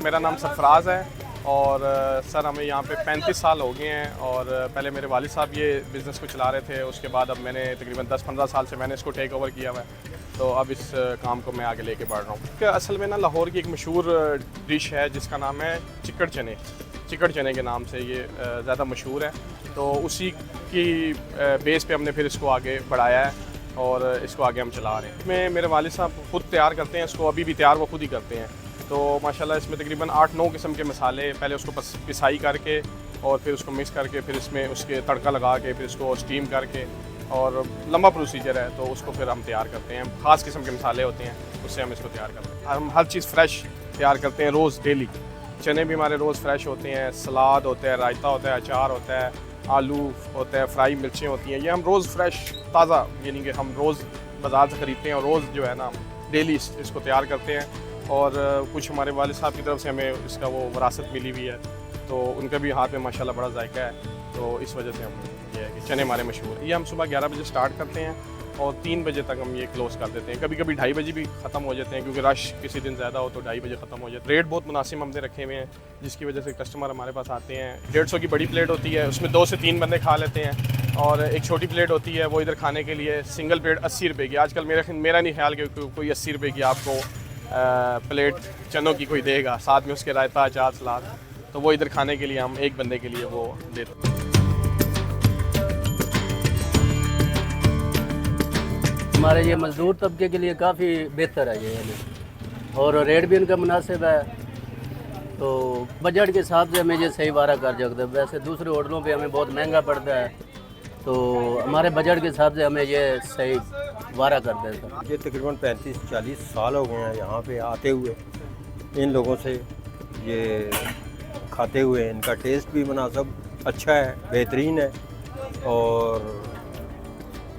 मेरा नाम सरफराज है और सर हमें यहाँ पे 35 साल हो गए हैं और पहले मेरे वालिद साहब ये बिज़नेस को चला रहे थे, उसके बाद अब मैंने तकरीबन 10-15 साल से मैंने इसको टेक ओवर किया हुआ है, तो अब इस काम को मैं आगे लेके बढ़ रहा हूँ। असल में ना लाहौर की एक मशहूर डिश है जिसका नाम है चिकड़ चने। चिकड़ चने के नाम से ये ज़्यादा मशहूर है, तो उसी की बेस पे हमने फिर इसको आगे बढ़ाया है और इसको आगे हम चला रहे हैं। इसमें मेरे वालिद साहब खुद तैयार करते हैं इसको, अभी भी तैयार वो खुद ही करते हैं। तो माशाल्लाह इसमें तकरीबन 8-9 किस्म के मसाले, पहले उसको पिसाई करके और फिर उसको मिक्स करके फिर इसमें उसके तड़का लगा के फिर इसको स्टीम करके, और लंबा प्रोसीजर है, तो उसको फिर हम तैयार करते हैं। ख़ास किस्म के मसाले होते हैं, उससे हम इसको तैयार करते हैं। हम हर चीज़ फ्रेश तैयार करते हैं रोज़ डेली। चने भी हमारे रोज़ फ्रेश होते हैं, सलाद होता है, रायता होता है, अचार होता है, आलू होता है, फ्राई मिर्चें होती हैं, ये हम रोज़ फ्रेश ताज़ा, यानी कि हम रोज़ बाज़ार से ख़रीदते हैं और रोज़ जो है ना डेली इसको तैयार करते हैं। और कुछ हमारे वालिद साहब की तरफ से हमें इसका वो विरासत मिली हुई है, तो उनका भी हाथ में माशाल्लाह बड़ा जायका है, तो इस वजह से हम ये है कि चने हमारे मशहूर हैं। ये हम सुबह 11 बजे स्टार्ट करते हैं और 3 बजे तक हम ये क्लोज़ कर देते हैं। कभी कभी 2:30 बजे भी ख़त्म हो जाते हैं, क्योंकि रश किसी दिन ज़्यादा हो तो 2:30 बजे ख़त्म हो जाता है। रेट बहुत मुनासिब हमने रखे हुए हैं, जिसकी वजह से कस्टमर हमारे पास आते हैं। 150 की बड़ी प्लेट होती है, उसमें 2 से 3 बंदे खा लेते हैं, और एक छोटी प्लेट होती है वो इधर खाने के लिए सिंगल प्लेट 80 रुपये की। आजकल मेरा नहीं ख्याल कि कोई 80 रुपये की आपको प्लेट चनों की कोई देगा, साथ में उसके रायता, अचार, सलाद, तो वो इधर खाने के लिए हम एक बंदे के लिए वो देते हैं। हमारे ये मज़दूर तबके के लिए काफ़ी बेहतर है ये, और रेट भी इनका मुनासिब है, तो बजट के हिसाब से हमें ये सही वारा कर सकते हैं। वैसे दूसरे होटलों पे हमें बहुत महंगा पड़ता है, तो हमारे बजट के हिसाब से हमें ये सही वारा कर देता है। ये तकरीबन 35-40 साल हो गए हैं यहाँ पे आते हुए, इन लोगों से ये खाते हुए। इनका टेस्ट भी मुनासिब अच्छा है, बेहतरीन है, और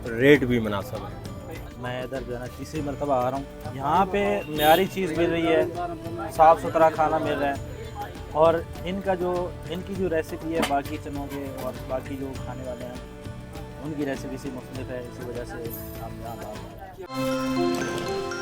रेट भी मुनासिब है। मैं इधर जो है ना तीसरी मरतबा आ रहा हूँ। यहाँ पे म्यारी चीज़ मिल रही है, साफ़ सुथरा खाना मिल रहा है, और इनकी जो रेसिपी है बाकी चनों के और बाकी जो खाने वाले हैं उनकी रेसिपी से मुख्तलिफ है, इसी वजह से हम यहाँ आ रहे हैं।